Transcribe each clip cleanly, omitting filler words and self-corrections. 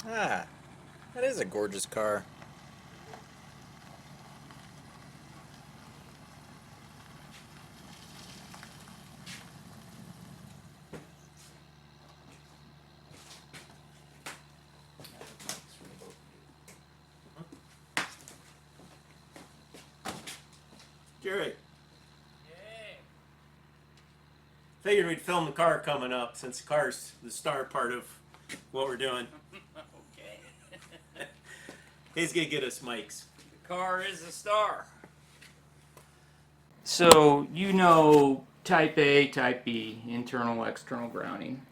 Ah, that is a gorgeous car. Jerry. Figured we'd film the car coming up since the car's the star part of what we're doing. Okay. He's gonna get us mics. The car is a star. So you know type A, type B, internal, external grounding.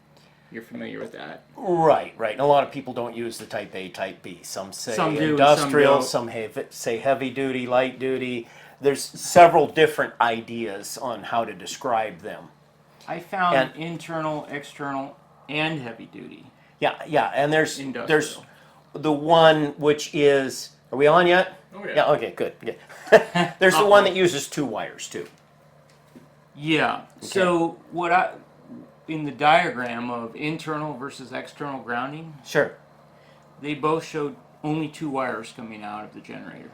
You're familiar with that? Right. And a lot of people don't use the Type A, Type B. Some say Some do, industrial, some say heavy duty, light duty. There's several different ideas on how to describe them. I found internal, external, and heavy duty. Yeah, and there's Industrial. the one which is. Are we on yet? Oh yeah. Yeah. Okay. Good. There's the one that uses 2 wires too. Yeah. Okay. So in the diagram of internal versus external grounding, Sure. they both showed only 2 wires coming out of the generator.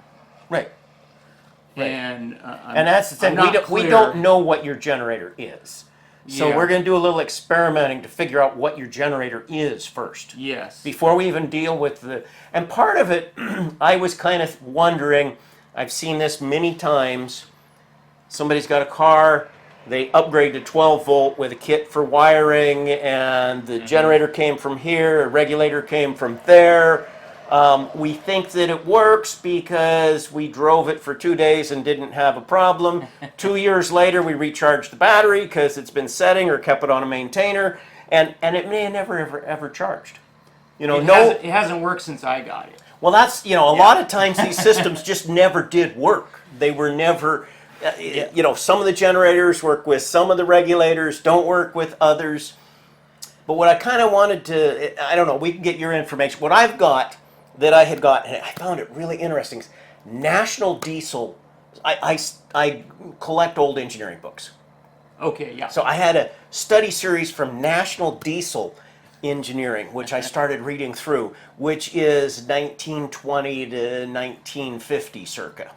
Right. And And that's the thing. We don't know what your generator is. So Yeah. we're going to do a little experimenting to figure out what your generator is first. Yes. Before we even deal with the... And part of it, I was kind of wondering, I've seen this many times. Somebody's got a car, they upgrade to 12 volt with a kit for wiring, and the generator came from here, a regulator came from there. We think that it works because we drove it for 2 days and didn't have a problem. 2 years later, we recharged the battery because it's been setting or kept it on a maintainer, and it may have never ever charged. You know, It hasn't worked since I got it. Well, that's, a lot of times these systems just never did work. They were never, some of the generators work with some of the regulators, don't work with others. But what I kind of wanted to, I don't know, we can get your information. What I've got that I had got, and I found it really interesting, is National Diesel. I collect old engineering books. Okay, yeah. So I had a study series from National Diesel Engineering, which I started reading through, which is 1920 to 1950 circa,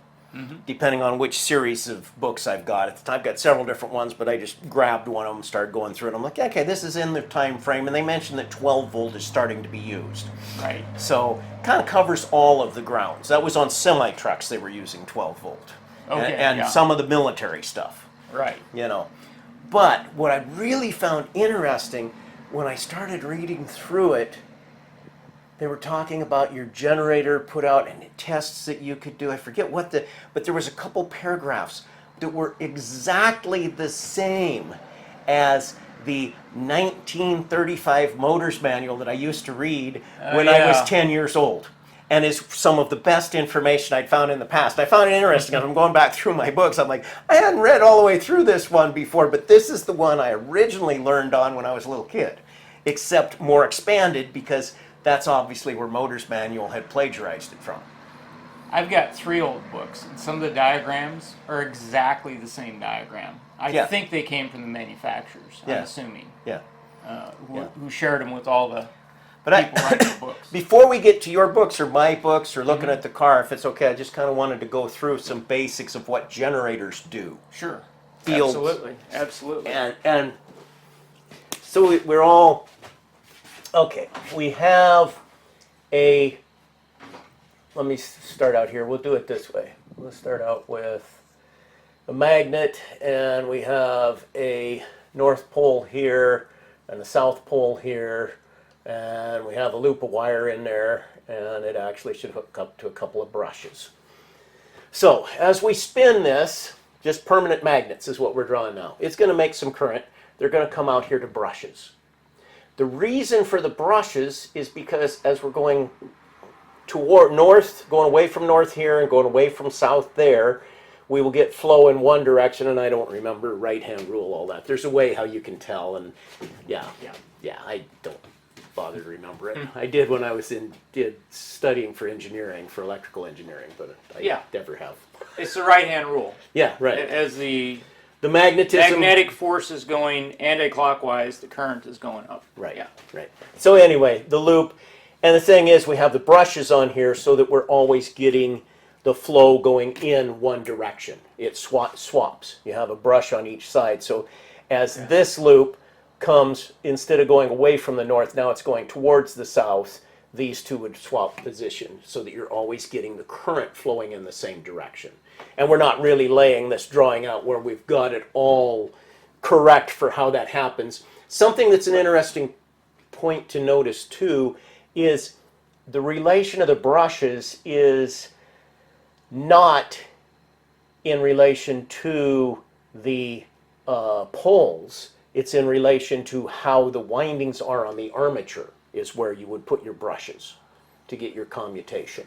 depending on which series of books I've got. At the time, I've got several different ones, but I just grabbed one of them, started going through it. I'm like, okay, this is in the time frame, and they mentioned that 12 volt is starting to be used. Right. So kind of covers all of the grounds. That was on semi trucks; they were using 12 volt, Okay, and yeah. some of the military stuff. Right. But what I really found interesting when I started reading through it, they were talking about your generator put out and tests that you could do. I forget but there was a couple paragraphs that were exactly the same as the 1935 Motors Manual that I used to read when I was 10 years old. And is some of the best information I'd found in the past. I found it interesting. As I'm going back through my books, I'm like, I hadn't read all the way through this one before, but this is the one I originally learned on when I was a little kid, except more expanded because that's obviously where Motors Manual had plagiarized it from. I've got 3 old books, and some of the diagrams are exactly the same diagram. I think they came from the manufacturers, I'm assuming, Yeah. who shared them with all the But people writing the books. Before we get to your books or my books or looking at the car, if it's okay, I just kind of wanted to go through some basics of what generators do. Sure. Fields. Absolutely. And so we're all, okay, we have let me start out here. We'll do it this way. Let's start out with a magnet, and we have a North Pole here and a South Pole here, and we have a loop of wire in there, and it actually should hook up to a couple of brushes. So as we spin this, just permanent magnets is what we're drawing now. It's going to make some current. They're going to come out here to brushes. The reason for the brushes is because as we're going toward north, going away from north here and going away from south there, we will get flow in one direction, and I don't remember right-hand rule, all that. There's a way how you can tell, and yeah, I don't bother to remember it. I did when I was studying for engineering, for electrical engineering, but I never have. It's the right-hand rule. Yeah, right. As the magnetism, magnetic force is going anti-clockwise, the current is going up. Right, right. So anyway, the loop, And the thing is, we have the brushes on here so that we're always getting the flow going in one direction. It swaps. You have a brush on each side. So as this loop comes, instead of going away from the north, now it's going towards the south, these two would swap position so that you're always getting the current flowing in the same direction. And we're not really laying this drawing out where we've got it all correct for how that happens. Something that's an interesting point to notice too is the relation of the brushes is not in relation to the poles. It's in relation to how the windings are on the armature is where you would put your brushes to get your commutation.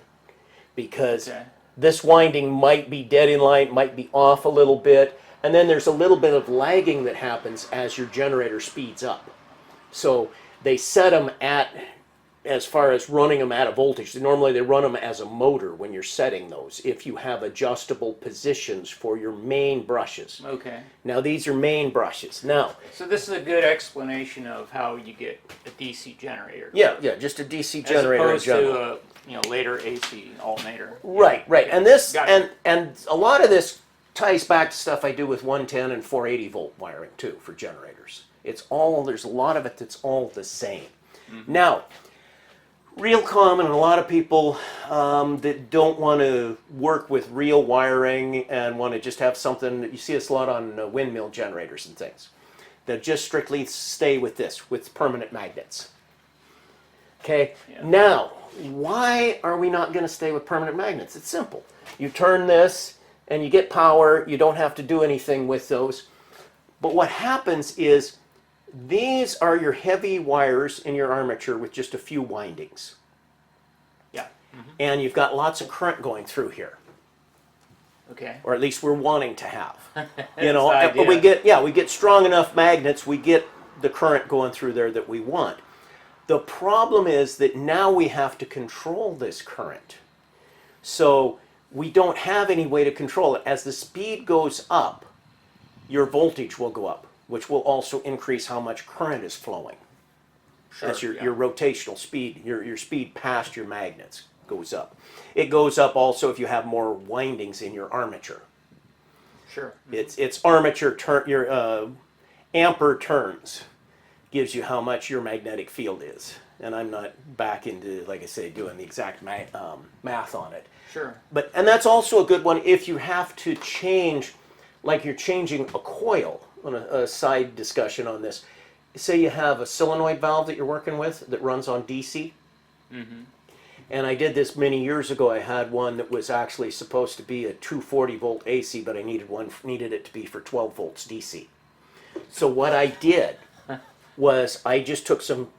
Because this winding might be dead in line, might be off a little bit, and then there's a little bit of lagging that happens as your generator speeds up. So they set them at, as far as running them at a voltage, normally they run them as a motor when you're setting those, if you have adjustable positions for your main brushes. Okay. Now these are main brushes. Now, So this is a good explanation of how you get a DC generator. yeah, just a DC As generator in opposed general. to a later AC alternator. Right. And this, Got it. and a lot of this ties back to stuff I do with 110 and 480 volt wiring too for generators. It's all, there's a lot of it that's all the same. Now, real common, and a lot of people that don't want to work with real wiring and want to just have something, you see this a lot on windmill generators and things, that just strictly stay with this, with permanent magnets. Okay, now, why are we not going to stay with permanent magnets? It's simple. You turn this and you get power, you don't have to do anything with those. But what happens is, these are your heavy wires in your armature with just a few windings. Yeah. And you've got lots of current going through here. Okay. Or at least we're wanting to have. That's the we idea. we get strong enough magnets, we get the current going through there that we want. The problem is that now we have to control this current. So we don't have any way to control it. As the speed goes up, your voltage will go up, which will also increase how much current is flowing. Sure, That's your rotational speed, your speed past your magnets goes up. It goes up also if you have more windings in your armature. Sure. It's armature turn, your ampere turns gives you how much your magnetic field is. And I'm not back into, like I say, doing the exact math on it. Sure. And that's also a good one if you have to change, like you're changing a coil. On a side discussion on this, say you have a solenoid valve that you're working with that runs on DC. And I did this many years ago. I had one that was actually supposed to be a 240 volt AC, but I needed it to be for 12 volts DC. So what I did was I just took some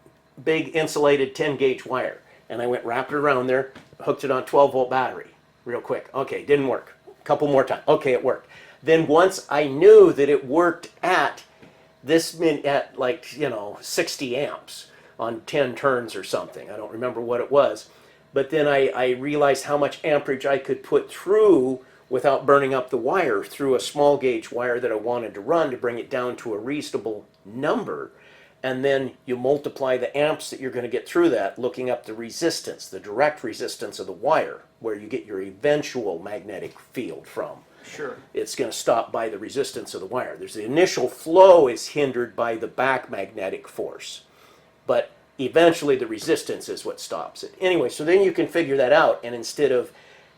big insulated 10 gauge wire and I wrapped it around there, hooked it on 12 volt battery real quick. Okay, didn't work. A couple more times. Okay, it worked. Then once I knew that it worked at this at 60 amps on 10 turns or something. I don't remember what it was. But then I realized how much amperage I could put through without burning up the wire through a small gauge wire that I wanted to run to bring it down to a reasonable number. And then you multiply the amps that you're going to get through that, looking up the resistance, the direct resistance of the wire, where you get your eventual magnetic field from. Sure. It's going to stop by the resistance of the wire. There's the initial flow is hindered by the back magnetic force, but eventually the resistance is what stops it. Anyway, so then you can figure that out, and instead of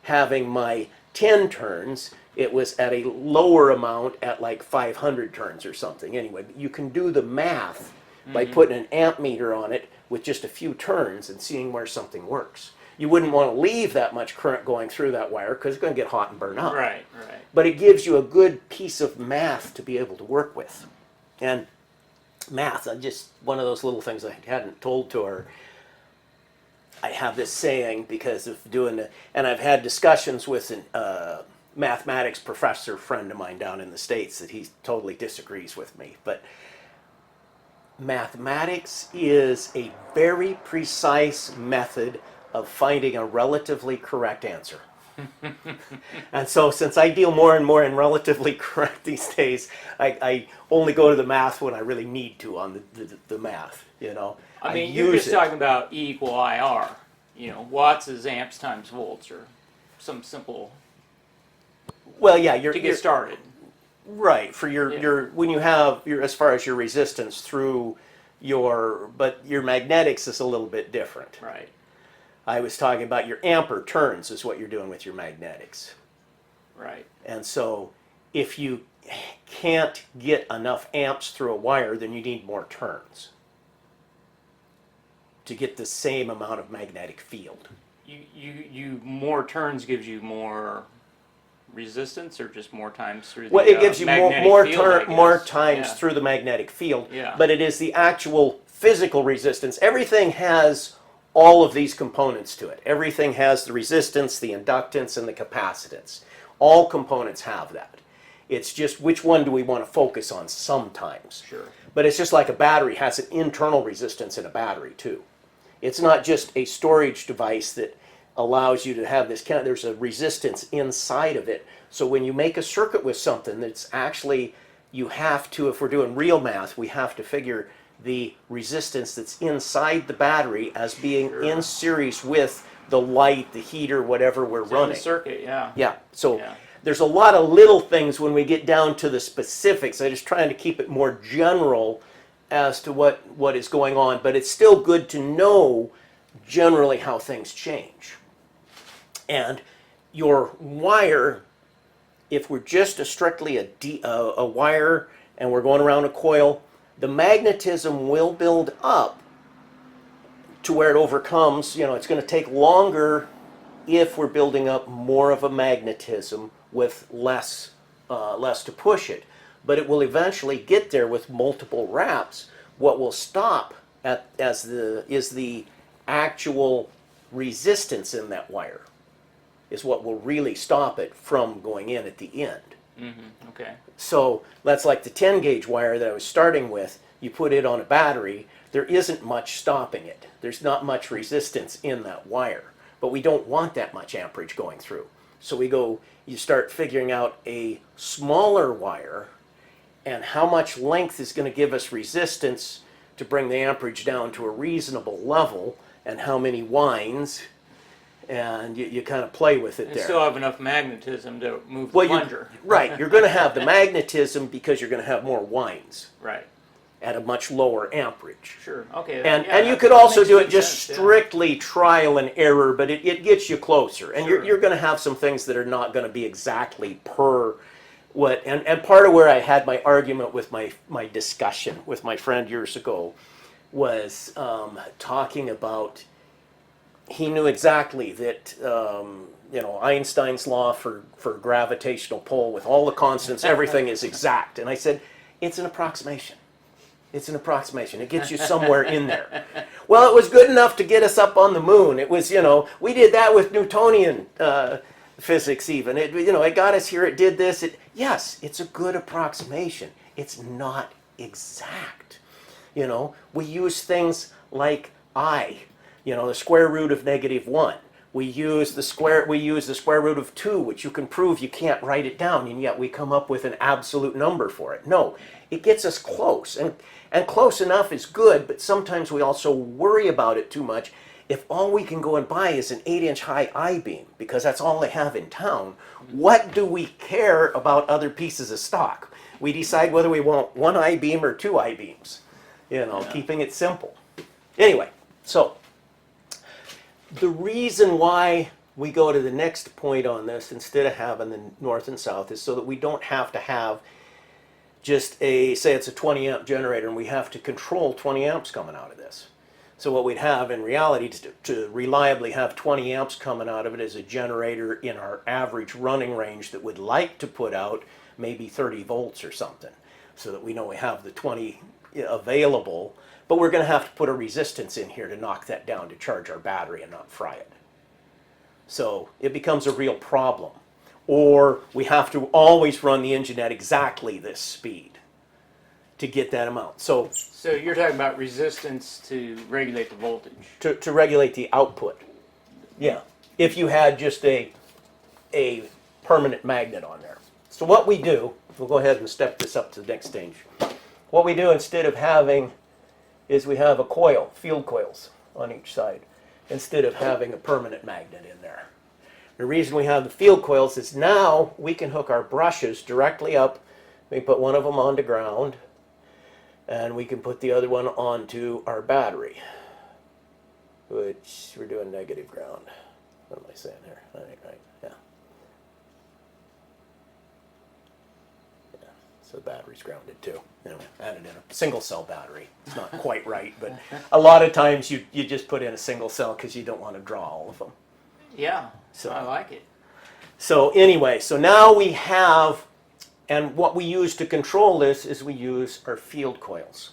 having my 10 turns, it was at a lower amount at like 500 turns or something. Anyway, you can do the math by putting an amp meter on it with just a few turns and seeing where something works. You wouldn't want to leave that much current going through that wire because it's going to get hot and burn up. Right. But it gives you a good piece of math to be able to work with. And math, just one of those little things I hadn't told to her. I have this saying because of doing and I've had discussions with a mathematics professor friend of mine down in the States that he totally disagrees with me. But mathematics is a very precise method of finding a relatively correct answer. And so since I deal more and more in relatively correct these days, I only go to the math when I really need to on the math, I mean, you're just talking about E equal IR. You know, watts is amps times volts, or some simple. Well, yeah, to get started. Right, for your when you have your, as far as your resistance through but your magnetics is a little bit different. Right. I was talking about your ampere turns is what you're doing with your magnetics. Right. And so if you can't get enough amps through a wire, then you need more turns to get the same amount of magnetic field. You more turns gives you more resistance, or just more times through the well, it gives you more times through the magnetic field, yeah. But it is the actual physical resistance. Everything has all of these components to it. Everything has the resistance, the inductance, and the capacitance. All components have that. It's just which one do we want to focus on sometimes. Sure. But it's just like a battery has an internal resistance in a battery too. It's not just a storage device that allows you to have this kind of, there's a resistance inside of it. So when you make a circuit with something that's actually, you have to, if we're doing real math, we have to figure the resistance that's inside the battery as being in series with the light, the heater, whatever we're running. The circuit, yeah. Yeah, so there's a lot of little things when we get down to the specifics. I'm just trying to keep it more general as to what is going on, but it's still good to know generally how things change. And your wire, if we're just strictly a wire and we're going around a coil, the magnetism will build up to where it overcomes, it's going to take longer if we're building up more of a magnetism with less to push it. But it will eventually get there with multiple wraps. What will stop is the actual resistance in that wire is what will really stop it from going in at the end. Mm-hmm. Okay. So that's like the 10 gauge wire that I was starting with. You put it on a battery, there isn't much stopping it. There's not much resistance in that wire, but we don't want that much amperage going through. So you start figuring out a smaller wire and how much length is going to give us resistance to bring the amperage down to a reasonable level, and how many winds, and you kind of play with it and there. Still have enough magnetism to move the plunger. Right, you're going to have the magnetism because you're going to have more winds. Right. At a much lower amperage. Sure, okay. And you could also do it just strictly trial and error, but it gets you closer. And you're going to have some things that are not going to be exactly per what, and part of where I had my argument with my discussion with my friend years ago was talking about, he knew exactly that, Einstein's law for gravitational pull with all the constants, everything is exact. And I said, it's an approximation. It's an approximation. It gets you somewhere in there. Well, it was good enough to get us up on the moon. It was, we did that with Newtonian physics even. It got us here, it did this. Yes, it's a good approximation. It's not exact. We use things like the square root of -1. We use the square root of 2, which you can prove you can't write it down, and yet we come up with an absolute number for it. No, it gets us close, and close enough is good, but sometimes we also worry about it too much. If all we can go and buy is an 8-inch high I-beam, because that's all they have in town, what do we care about other pieces of stock? We decide whether we want 1 I-beam or 2 I-beams, keeping it simple. Anyway, so the reason why we go to the next point on this instead of having the north and south is so that we don't have to have just say it's a 20 amp generator and we have to control 20 amps coming out of this. So what we'd have in reality to reliably have 20 amps coming out of it is a generator in our average running range that would like to put out maybe 30 volts or something, so that we know we have the 20 available, but we're going to have to put a resistance in here to knock that down to charge our battery and not fry it. So it becomes a real problem. Or we have to always run the engine at exactly this speed to get that amount. So you're talking about resistance to regulate the voltage. To regulate the output. Yeah. If you had just a permanent magnet on there. So what we do, we'll go ahead and step this up to the next stage. What we do instead of having is we have a coil, field coils on each side, instead of having a permanent magnet in there. The reason we have the field coils is now we can hook our brushes directly up. We put one of them onto ground, and we can put the other one onto our battery, which we're doing negative ground. What am I saying here? I think right, yeah. So the battery's grounded too. Anyway, added in a single cell battery. It's not quite right, but a lot of times you just put in a single cell because you don't want to draw all of them. Yeah, So I like it. So anyway, so now we have, and what we use to control this is we use our field coils.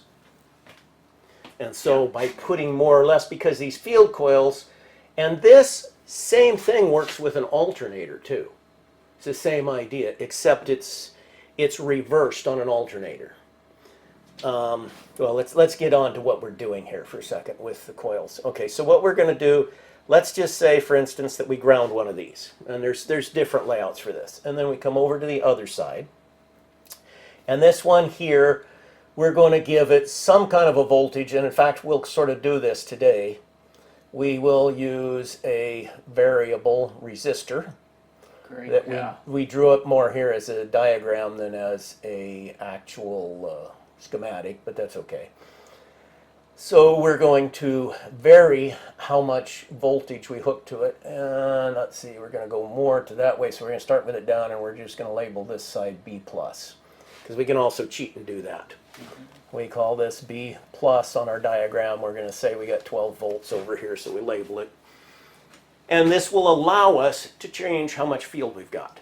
And so by putting more or less, because these field coils, and this same thing works with an alternator too. It's the same idea, except it's reversed on an alternator. Well, let's get on to what we're doing here for a second with the coils. Okay, so what we're going to do, let's just say, for instance, that we ground one of these. And there's different layouts for this. And then we come over to the other side. And this one here, we're going to give it some kind of a voltage. And in fact, we'll sort of do this today. We will use a variable resistor. Great. That we drew up more here as a diagram than as a actual schematic, but that's okay. So we're going to vary how much voltage we hook to it, and let's see, we're going to go more to that way, so we're going to start with it down, and we're just going to label this side B+, because we can also cheat and do that. We call this B+ on our diagram. We're going to say we got 12 volts over here, so we label it. And this will allow us to change how much field we've got.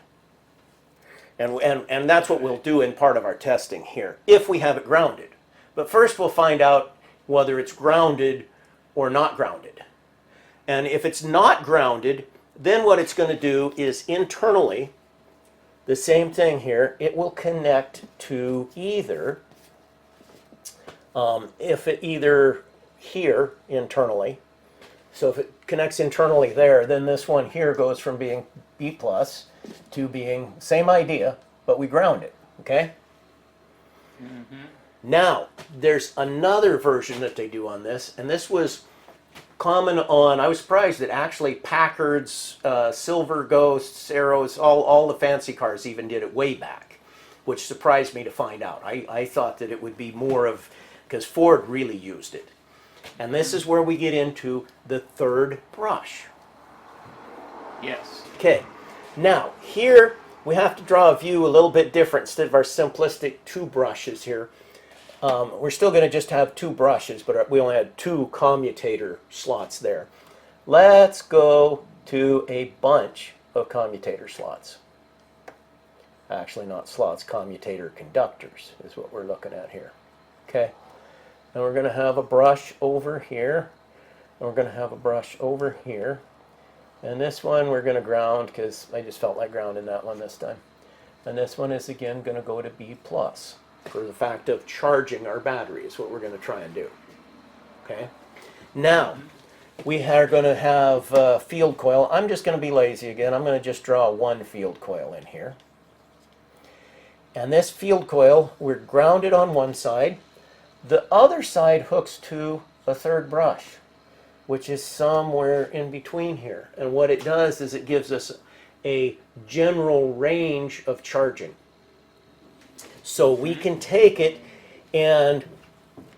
And that's what we'll do in part of our testing here, if we have it grounded. But first we'll find out whether it's grounded or not grounded. And if it's not grounded, then what it's going to do is internally, the same thing here, it will connect to either, if it either here internally, so if it connects internally there, then this one here goes from being B+ to being same idea, but we ground it, okay? Now, there's another version that they do on this, and this was common on, I was surprised that actually Packard's, Silver Ghosts, Arrows, all the fancy cars even did it way back, which surprised me to find out. I thought that it would be more of, because Ford really used it. And this is where we get into the third brush. Yes. Okay, now here we have to draw a view a little bit different instead of our simplistic two brushes here. We're still going to just have two brushes, but we only had two commutator slots there. Let's go to a bunch of commutator slots. Actually, not slots, commutator conductors is what we're looking at here. Okay. And we're going to have a brush over here, and we're going to have a brush over here. And this one we're going to ground, because I just felt like grounding that one this time. And this one is again going to go to B+, for the fact of charging our battery is what we're going to try and do. Okay. Now, we are going to have a field coil. I'm just going to be lazy again. I'm going to just draw one field coil in here. And this field coil, we're grounded on one side. The other side hooks to a third brush, which is somewhere in between here. And what it does is it gives us a general range of charging. So we can take it, and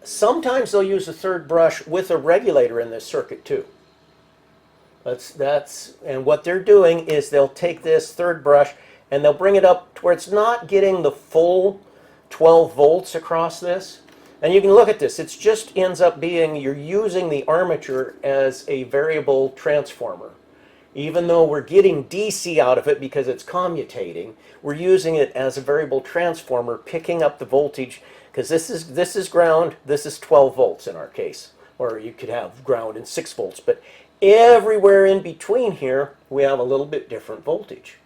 sometimes they'll use a third brush with a regulator in this circuit too. And what they're doing is they'll take this third brush and they'll bring it up to where it's not getting the full 12 volts across this. And you can look at this, it just ends up being, you're using the armature as a variable transformer. Even though we're getting DC out of it because it's commutating, we're using it as a variable transformer, picking up the voltage, because this is ground, this is 12 volts in our case. Or you could have ground and 6 volts, but everywhere in between here, we have a little bit different voltage.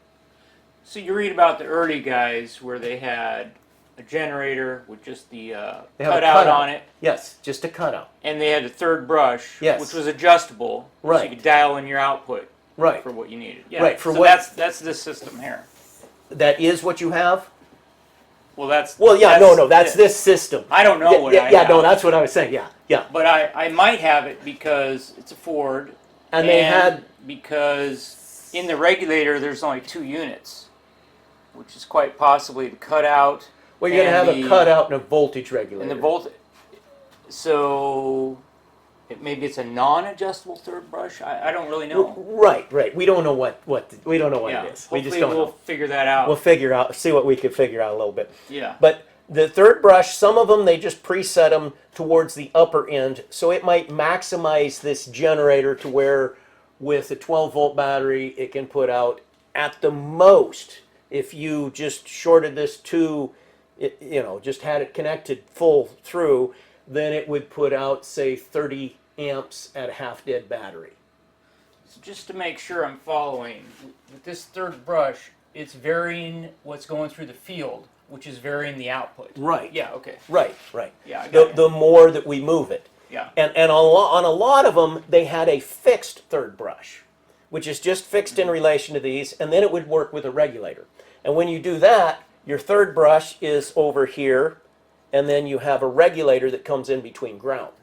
So you read about the early guys where they had a generator with just the cutout on it. Yes, just a cutout. And they had a third brush, yes, which was adjustable, right, so you could dial in your output, right, for what you needed. Yeah. Right. For so what? That's this system here. That is what you have. Well, that's. Well, yeah, that's that's this system. I don't know what I have. No, that's what I was saying. Yeah, Yeah. But I might have it because it's a Ford. And they had, because in the regulator there's only 2 units, which is quite possibly the cutout. well, you're going to have a cutout and a voltage regulator. And the volt. So maybe it's a non-adjustable third brush. I don't really know. Right. We don't know what we don't know what it is. We just don't we'll know. figure that out. We'll figure out, see what we can figure out a little bit. Yeah. But the third brush, some of them, they just preset them towards the upper end. So it might maximize this generator to where with a 12-volt battery, it can put out at the most, if you just shorted this to, just had it connected full through, then it would put out, say, 30 amps at a half-dead battery. So just to make sure I'm following, with this third brush, it's varying what's going through the field, which is varying the output. Right. Yeah, okay. Right. Yeah, I got it. The more that we move it. Yeah. And on a lot of them, they had a fixed third brush, which is just fixed in relation to these, and then it would work with a regulator. And when you do that, your third brush is over here, and then you have a regulator that comes in between ground.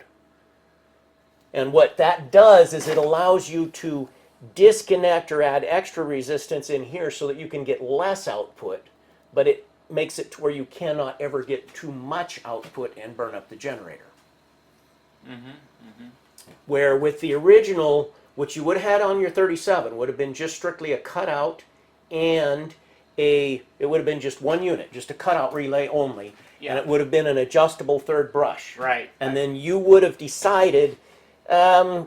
And what that does is it allows you to disconnect or add extra resistance in here so that you can get less output, but it makes it to where you cannot ever get too much output and burn up the generator. Where with the original, what you would have had on your 37 would have been just strictly a cutout and it would have been just one unit, just a cutout relay only. Yeah. And it would have been an adjustable third brush. Right. And then you would have decided, I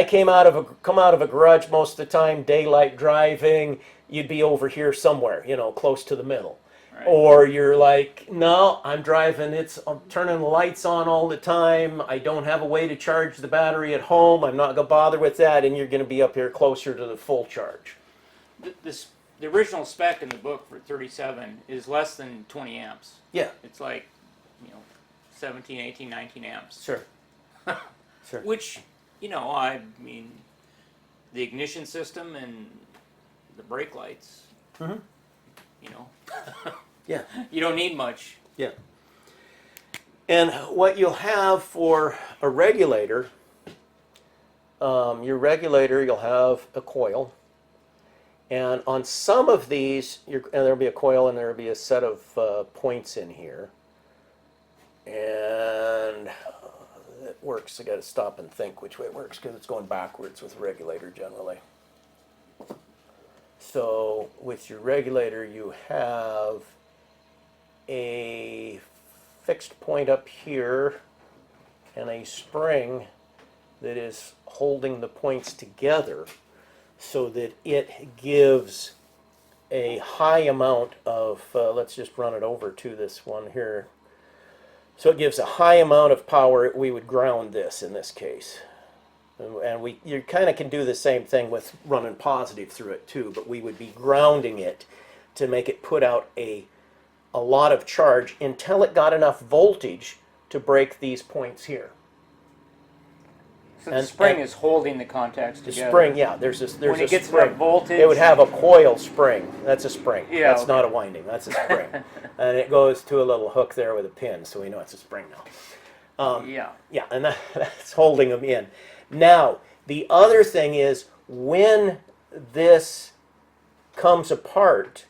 come out of a garage most of the time, daylight driving, you'd be over here somewhere, close to the middle. Right. Or you're like, no, I'm driving, I'm turning the lights on all the time, I don't have a way to charge the battery at home, I'm not going to bother with that, and you're going to be up here closer to the full charge. The original spec in the book for 37 is less than 20 amps. Yeah. It's like, 17, 18, 19 amps. Sure. Sure. Which, I mean, the ignition system and the brake lights, Yeah. you don't need much. Yeah. And what you'll have for a regulator, your regulator, you'll have a coil. And on some of these, and there'll be a coil and there'll be a set of points in here. And it works. I got to stop and think which way it works because it's going backwards with a regulator generally. So with your regulator, you have a fixed point up here and a spring that is holding the points together so that it gives a high amount of, let's just run it over to this one here. So it gives a high amount of power. We would ground this in this case. And you kind of can do the same thing with running positive through it too, but we would be grounding it to make it put out a lot of charge until it got enough voltage to break these points here. So the spring is holding the contacts The together. spring, yeah, there's when a it gets spring. enough voltage, It would have a coil spring. That's a spring. Yeah, That's okay. not a winding. That's a spring. And it goes to a little hook there with a pin, so we know it's a spring now. yeah. Yeah, and that's holding them in. Now, the other thing is when this comes apart,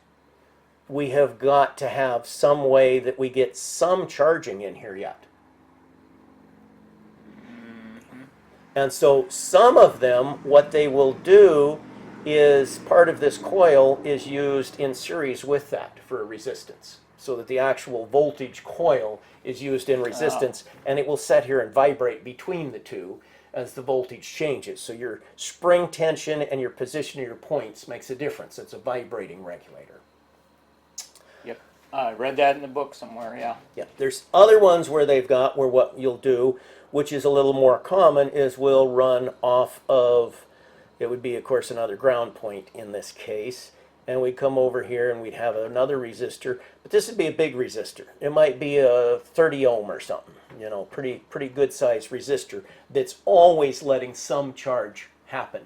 we have got to have some way that we get some charging in here yet. And so some of them, what they will do is part of this coil is used in series with that for a resistance. So that the actual voltage coil is used in resistance, and it will sit here and vibrate between the two as the voltage changes. So your spring tension and your position of your points makes a difference. It's a vibrating regulator. Yep. I read that in the book somewhere, yeah. Yeah, there's other ones where they've got where what you'll do, which is a little more common, is we'll run off of, it would be of course another ground point in this case, and we'd come over here and we'd have another resistor, but this would be a big resistor. It might be a 30 ohm or something, pretty good sized resistor that's always letting some charge happen.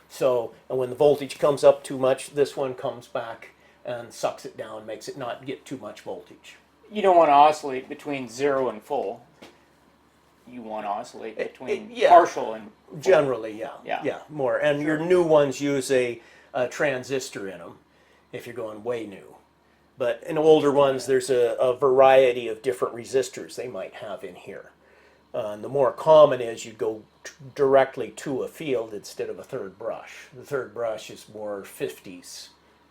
So, and when the voltage comes up too much, this one comes back and sucks it down, makes it not get too much voltage. You don't want to oscillate between 0 and full. you want to oscillate between yeah. partial and Generally, yeah. Yeah. Yeah, more. And your new ones use a transistor in them if you're going way new. But in older ones, there's a variety of different resistors they might have in here. And the more common is you go directly to a field instead of a third brush. The third brush is more 50s,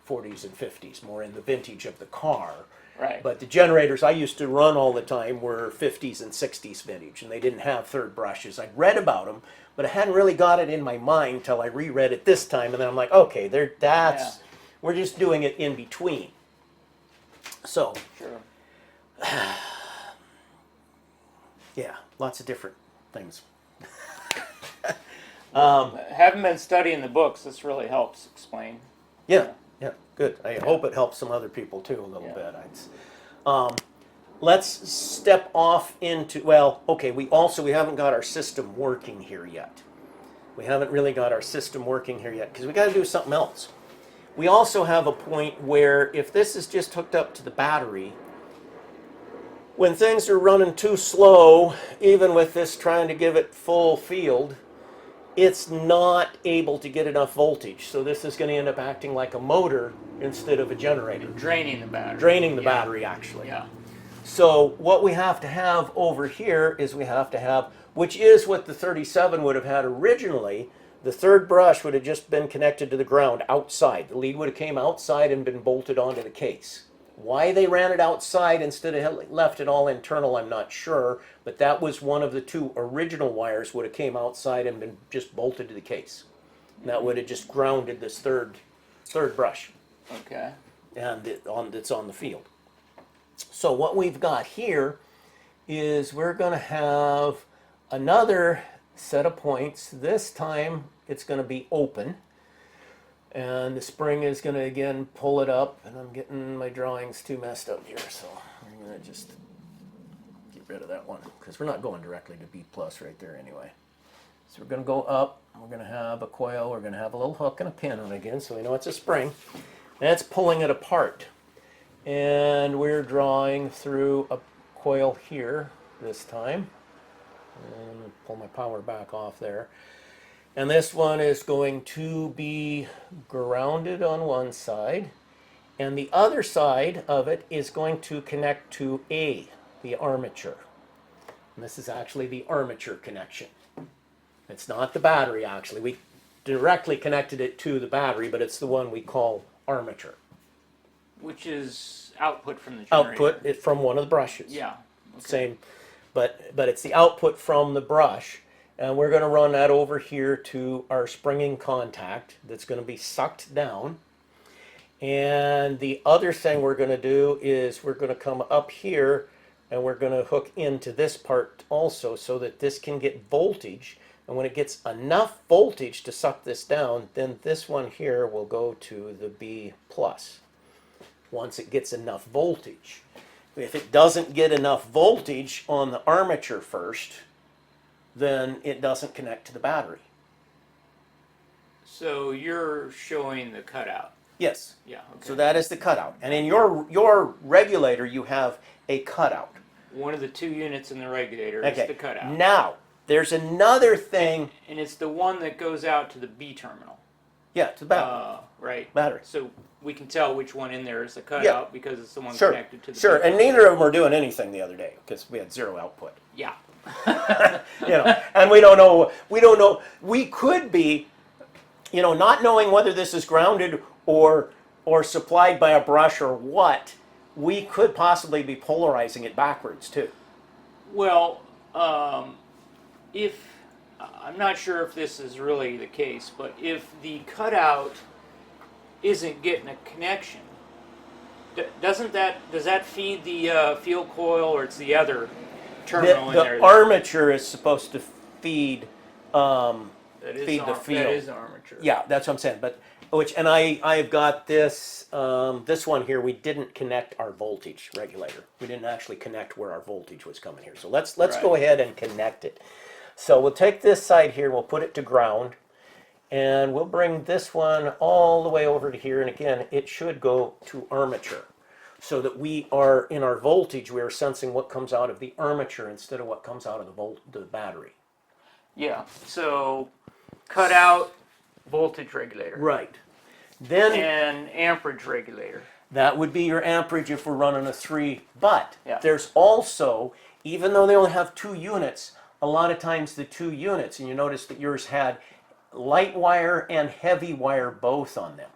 40s and 50s, more in the vintage of the car. right. But the generators I used to run all the time were 50s and 60s vintage, and they didn't have third brushes. I'd read about them, but I hadn't really got it in my mind till I reread it this time, and then I'm like, okay, we're just doing it in between. So, Sure. yeah, lots of different things. Having been studying the books, this really helps explain. Yeah, yeah, good. I hope it helps some other people too a little Yeah. bit. Let's step off into, well, okay, we haven't got our system working here yet. We haven't really got our system working here yet because we got to do something else. We also have a point where if this is just hooked up to the battery, when things are running too slow, even with this trying to give it full field, it's not able to get enough voltage. So this is going to end up acting like a motor instead of a generator. Draining the battery. Draining the Yeah. battery, actually. Yeah. So what we have to have over here is we have to have, which is what the 37 would have had originally, the third brush would have just been connected to the ground outside. The lead would have came outside and been bolted onto the case. Why they ran it outside instead of left it all internal, I'm not sure, but that was one of the two original wires would have came outside and been just bolted to the case. And that would have just grounded this third brush, Okay. and it's on the field. So what we've got here is we're going to have another set of points. This time it's going to be open. And the spring is going to again pull it up, and I'm getting my drawings too messed up here, so I'm going to just get rid of that one because we're not going directly to B plus right there anyway. So we're going to go up, we're going to have a coil, we're going to have a little hook and a pin on it again so we know it's a spring. That's pulling it apart. And we're drawing through a coil here this time. And pull my power back off there. And this one is going to be grounded on one side, and the other side of it is going to connect to the armature. And this is actually the armature connection. It's not the battery, actually. We directly connected it to the battery, but it's the one we call armature. Which is output from the generator. Output it from one of the brushes. Yeah. Okay. Same, but it's the output from the brush. And we're going to run that over here to our springing contact that's going to be sucked down. And the other thing we're going to do is we're going to come up here and we're going to hook into this part also so that this can get voltage. And when it gets enough voltage to suck this down, then this one here will go to the B plus once it gets enough voltage. If it doesn't get enough voltage on the armature first, then it doesn't connect to the battery. So you're showing the cutout. Yes. Yeah. Okay. So that is the cutout. And in your regulator, you have a cutout. One of the two units in the regulator Okay. is the cutout. Now, there's another thing. And it's the one that goes out to the B terminal. Yeah, to the battery. Right. Battery. So we can tell which one in there is the cutout because it's the one Sure. connected to the Sure. B And neither of them were doing anything the other day because we had zero output. Yeah. And we don't know. We could be, not knowing whether this is grounded or supplied by a brush or what. We could possibly be polarizing it backwards too. Well, if I'm not sure if this is really the case, but if the cutout isn't getting a connection, does that feed the field coil, or it's the other terminal in there? The armature is supposed to feed that feed the field. That is armature. Yeah, that's what I'm saying. But I've got this this one here. We didn't connect our voltage regulator. We didn't actually connect where our voltage was coming here. So let's Right. go ahead and connect it. So we'll take this side here. We'll put it to ground, and we'll bring this one all the way over to here. And again, it should go to armature. so that we are, in our voltage, we are sensing what comes out of the armature instead of what comes out of the battery. Yeah. So cut out voltage regulator. Right. Then And amperage regulator. that would be your amperage if we're running a 3. But Yeah. there's also, even though they only have 2 units, a lot of times the 2 units, and you notice that yours had light wire and heavy wire both on them.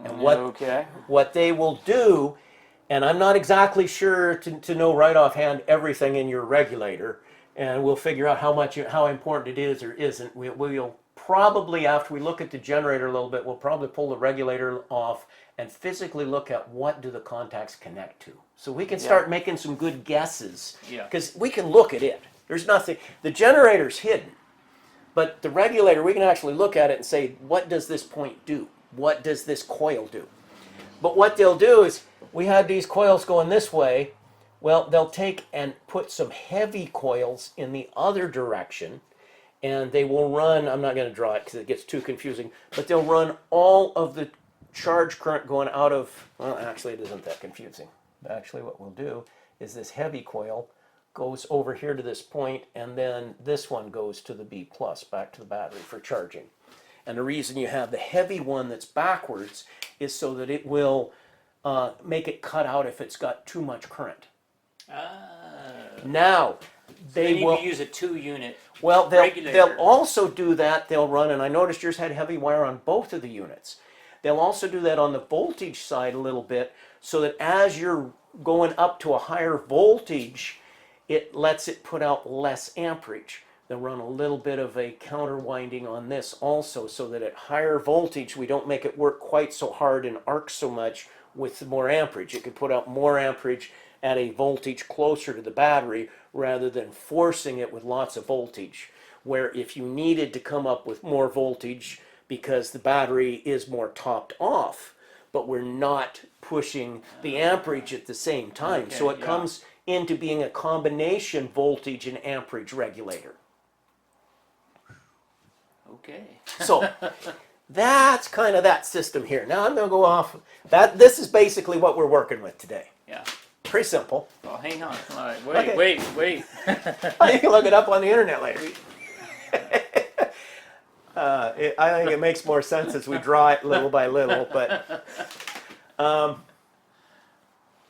And what they will do, and I'm not exactly sure to know right offhand everything in your regulator, and we'll figure out how important it is or isn't. We'll probably, after we look at the generator a little bit, we'll probably pull the regulator off and physically look at what do the contacts connect to. So we can start making some good guesses. Yeah. Because we can look at it. There's nothing, the generator's hidden. But the regulator, we can actually look at it and say, what does this point do? What does this coil do? But what they'll do is, we had these coils going this way. Well, they'll take and put some heavy coils in the other direction, and they will run, I'm not going to draw it because it gets too confusing, but they'll run all of the charge current going out of, well, actually it isn't that confusing. Actually what we'll do is this heavy coil goes over here to this point, and then this one goes to the B plus, back to the battery for charging. And the reason you have the heavy one that's backwards is so that it will make it cut out if it's got too much current. Now, They will use a 2-unit. Well, regulator. they'll also do that. They'll run, and I noticed yours had heavy wire on both of the units. They'll also do that on the voltage side a little bit, so that as you're going up to a higher voltage, it lets it put out less amperage. They'll run a little bit of a counter winding on this also, so that at higher voltage we don't make it work quite so hard and arc so much with more amperage. It can put out more amperage at a voltage closer to the battery rather than forcing it with lots of voltage, where if you needed to come up with more voltage because the battery is more topped off, but we're not pushing the amperage at the same time. Okay, So it comes into being a combination voltage and amperage regulator. Okay. So that's kind of that system here. Now I'm going to go off. This is basically what we're working with today. Yeah. Pretty simple. Well, hang on. All right. Okay. Wait. You can look it up on the internet later. I think it makes more sense as we draw it little by little, but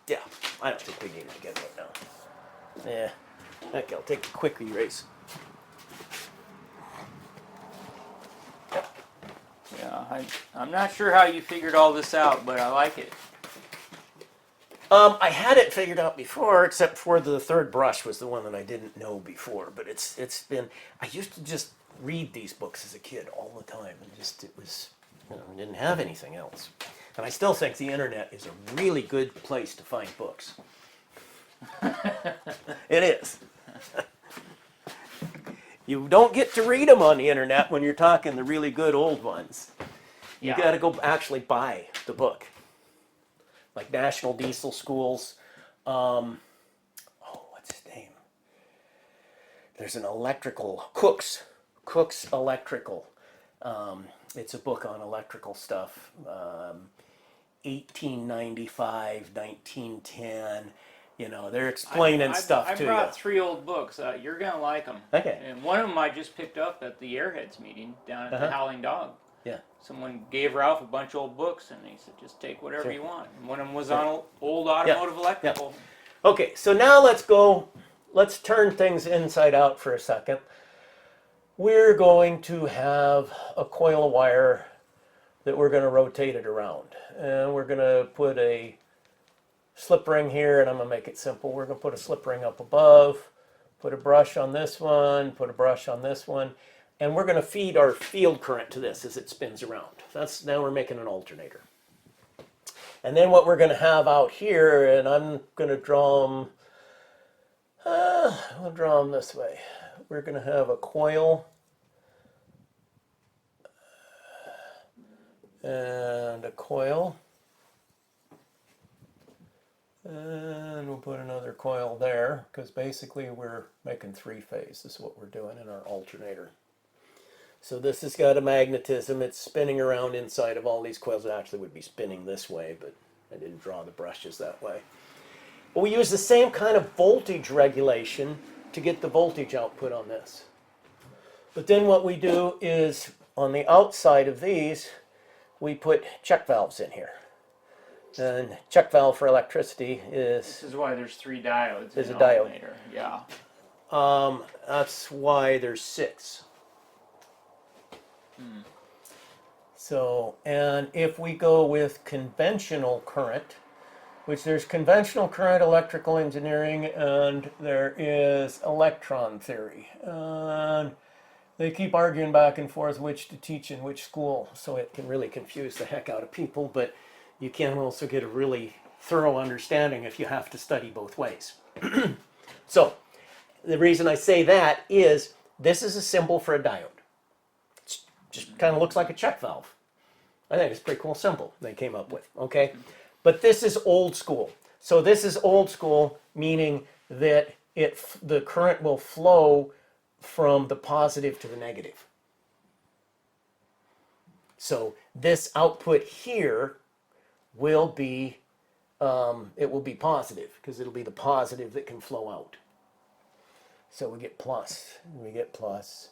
yeah, I don't think we need it to get it now. Yeah, okay, I'll take a quick erase. Yeah, I'm not sure how you figured all this out, but I like it. I had it figured out before, except for the third brush was the one that I didn't know before. But it's been, I used to just read these books as a kid all the time, and it was, I didn't have anything else. And I still think the internet is a really good place to find books. It is. You don't get to read them on the internet when you're talking the really good old ones. You got to go actually buy the book. Like National Diesel Schools. What's his name? There's an electrical, Cook's Electrical. It's a book on electrical stuff. 1895, 1910. They're explaining stuff to you. I brought 3 old books. You're going to like them. Okay. And one of them I just picked up at the Airheads meeting down at the Howling Dog. Yeah. Someone gave Ralph a bunch of old books, and he said, just take whatever Sure. you want. And one of them was on old automotive electrical. Okay, so now let's turn things inside out for a second. We're going to have a coil of wire that we're going to rotate it around. And we're going to put a slip ring here, and I'm going to make it simple. We're going to put a slip ring up above, put a brush on this one, put a brush on this one, and we're going to feed our field current to this as it spins around. Now we're making an alternator. And then what we're going to have out here, and I'm going to draw them, I'll draw them this way. We're going to have a coil and a coil. And we'll put another coil there, because basically we're making 3-phase. This is what we're doing in our alternator. So this has got a magnetism. It's spinning around inside of all these coils. It actually would be spinning this way, but I didn't draw the brushes that way. But we use the same kind of voltage regulation to get the voltage output on this. But then what we do is, on the outside of these, we put check valves in here. And check valve for electricity This is why there's 3 diodes There's in a an diode. alternator. Yeah. that's why there's 6. So, and if we go with conventional current, which there's conventional current, electrical engineering, and there is electron theory. And they keep arguing back and forth which to teach in which school, so it can really confuse the heck out of people, but you can also get a really thorough understanding if you have to study both ways. So, the reason I say that is this is a symbol for a diode. It just kind of looks like a check valve. I think it's a pretty cool symbol they came up with, okay? But this is old school. So this is old school, meaning that the current will flow from the positive to the negative. So this output here will be, it will be positive, because it'll be the positive that can flow out. So we get plus, and we get plus,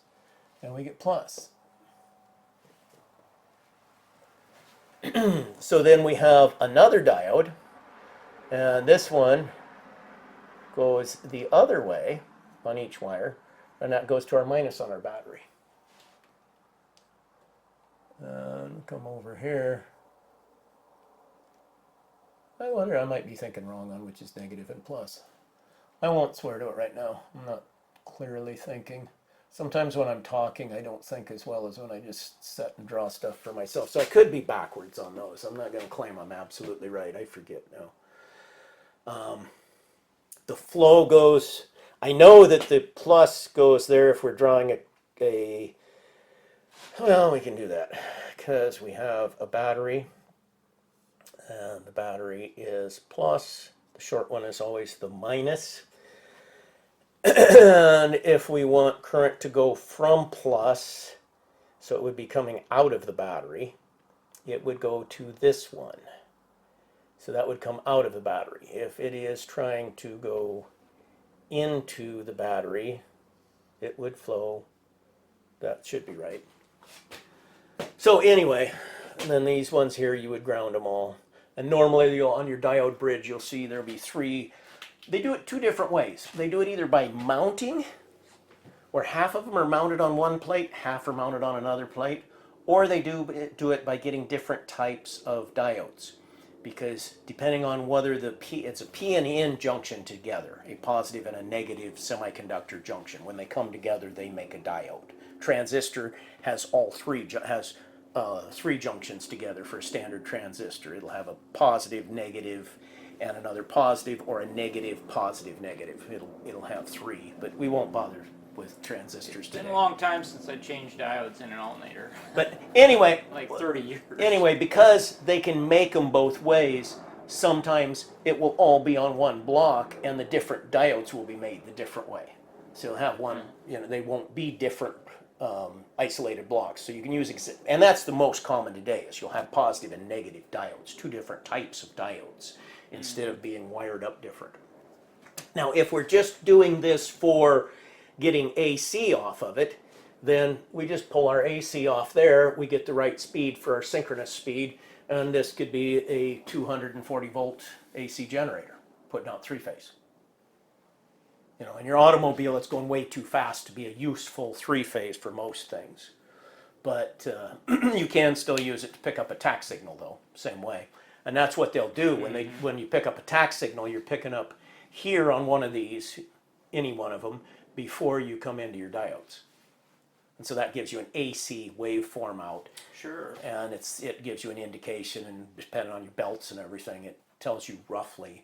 and we get plus. So then we have another diode, and this one goes the other way on each wire, and that goes to our minus on our battery. And come over here. I wonder, I might be thinking wrong on which is negative and plus. I won't swear to it right now. I'm not clearly thinking. Sometimes when I'm talking, I don't think as well as when I just sit and draw stuff for myself. So I could be backwards on those. I'm not going to claim I'm absolutely right. I forget now. The flow goes, I know that the plus goes there if we're drawing well, we can do that because we have a battery, and the battery is plus. The short one is always the minus. And if we want current to go from plus, so it would be coming out of the battery, it would go to this one. So that would come out of the battery. If it is trying to go into the battery, it would flow. That should be right. So anyway, and then these ones here, you would ground them all. And normally on your diode bridge, you'll see there'll be 3. They do it 2 different ways. They do it either by mounting, where half of them are mounted on one plate, half are mounted on another plate, or they do it by getting different types of diodes. Because depending on whether it's a P and N junction together, a positive and a negative semiconductor junction. When they come together, they make a diode. Transistor has all 3 junctions together for a standard transistor. It'll have a positive, negative, and another positive, or a negative, positive, negative. It'll have 3, but we won't bother with transistors today. It's been a long time since I changed diodes in an alternator. But anyway, Like 30 years. Anyway, because they can make them both ways, sometimes it will all be on one block, and the different diodes will be made the different way. So you'll have one, they won't be different isolated blocks. So you can use, and that's the most common today, is you'll have positive and negative diodes, 2 different types of diodes, instead of being wired up different. Now, if we're just doing this for getting AC off of it, then we just pull our AC off there, we get the right speed for our synchronous speed, and this could be a 240 volt AC generator, putting out 3-phase. In your automobile, it's going way too fast to be a useful 3-phase for most things. But you can still use it to pick up a tack signal, though, same way. And that's what they'll do when you pick up a tack signal. You're picking up here on one of these, any one of them, before you come into your diodes. And so that gives you an AC waveform out. Sure. And it gives you an indication, and depending on your belts and everything, it tells you roughly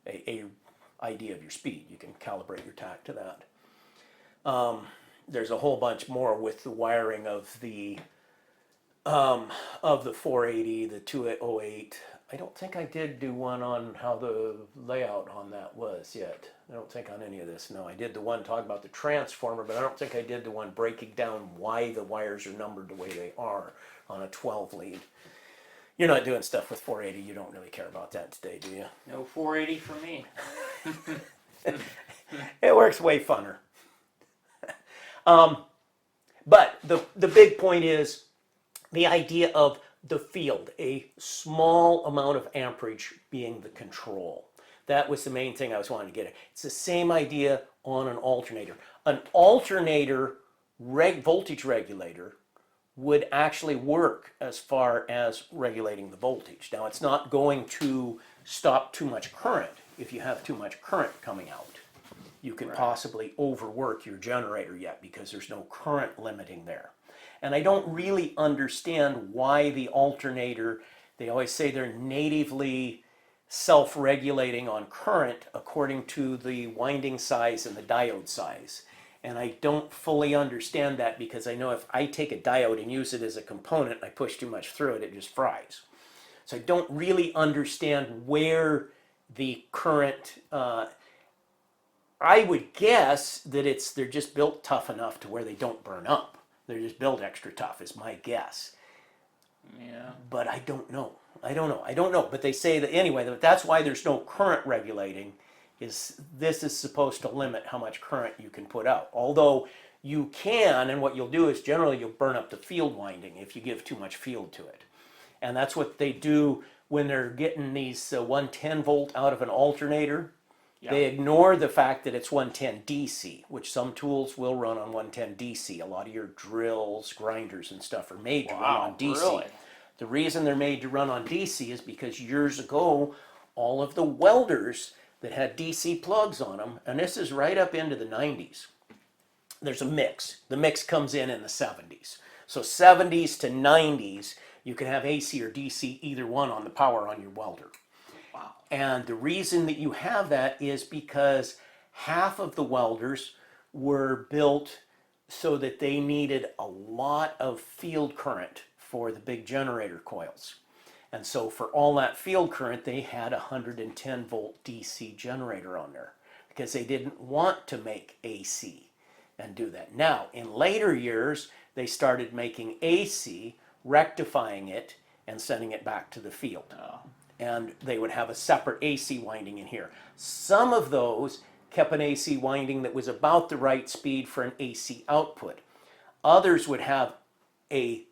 a idea of your speed. You can calibrate your tack to that. There's a whole bunch more with the wiring of the 480, the 208. I don't think I did do one on how the layout on that was yet. I don't think on any of this. No, I did the one talking about the transformer, but I don't think I did the one breaking down why the wires are numbered the way they are on a 12 lead. You're not doing stuff with 480. You don't really care about that today, do you? No 480 for me. It works way funner. But the big point is the idea of the field, a small amount of amperage being the control. That was the main thing I was wanting to get at. It's the same idea on an alternator. An alternator voltage regulator would actually work as far as regulating the voltage. Now, it's not going to stop too much current if you have too much current coming out. You can possibly overwork your generator yet because there's no current limiting there. And I don't really understand why the alternator, they always say they're natively self-regulating on current according to the winding size and the diode size. And I don't fully understand that because I know if I take a diode and use it as a component and I push too much through it, it just fries. So I don't really understand where the current, I would guess that they're just built tough enough to where they don't burn up. They're just built extra tough is my guess. Yeah. But I don't know. I don't know. But they say that anyway, that's why there's no current regulating. This is supposed to limit how much current you can put out. Although you can, and what you'll do is generally you'll burn up the field winding if you give too much field to it. And that's what they do when they're getting these 110 volt out of an alternator. Yeah. They ignore the fact that it's 110 DC, which some tools will run on 110 DC. A lot of your drills, grinders, and stuff are made to run on DC. Really? The reason they're made to run on DC is because years ago, all of the welders that had DC plugs on them, and this is right up into the 90s, there's a mix. The mix comes in the 70s. So 70s to 90s, you can have AC or DC, either one on the power on your welder. Wow. And the reason that you have that is because half of the welders were built so that they needed a lot of field current for the big generator coils. And so for all that field current, they had a 110 volt DC generator on there because they didn't want to make AC and do that. Now, in later years, they started making AC, rectifying it, and sending it back to the field. Oh. And they would have a separate AC winding in here. Some of those kept an AC winding that was about the right speed for an AC output. Others would have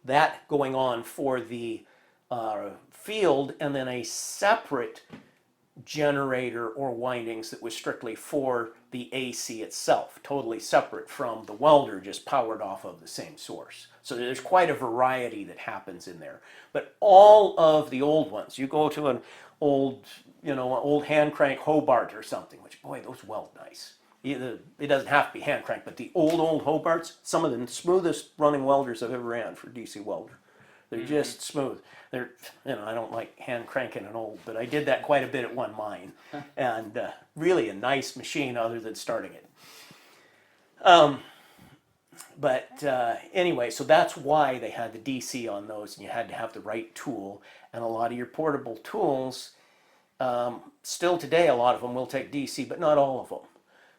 that going on for the field and then a separate generator or windings that was strictly for the AC itself, totally separate from the welder, just powered off of the same source. So there's quite a variety that happens in there. But all of the old ones, you go to an old hand crank Hobart or something, which, boy, those weld nice. It doesn't have to be hand crank, but the old Hobarts, some of the smoothest running welders I've ever ran for DC welder. They're just smooth. I don't like hand cranking an old, but I did that quite a bit at one mine, and really a nice machine other than starting it. Anyway, so that's why they had the DC on those, and you had to have the right tool. And a lot of your portable tools, still today, a lot of them will take DC, but not all of them.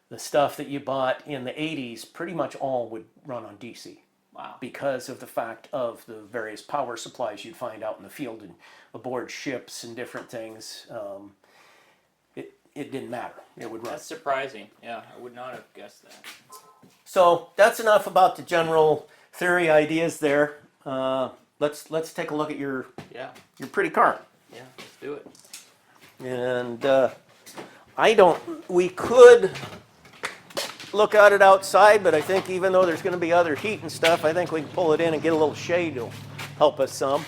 The stuff that you bought in the 80s, pretty much all would run on DC. Wow. Because of the fact of the various power supplies you'd find out in the field and aboard ships and different things. It didn't matter. It would run. That's surprising. Yeah, I would not have guessed that. So that's enough about the general theory ideas there. Let's take a look at your pretty car. Yeah, let's do it. And we could look at it outside, but I think even though there's going to be other heat and stuff, I think we can pull it in and get a little shade. It'll help us some.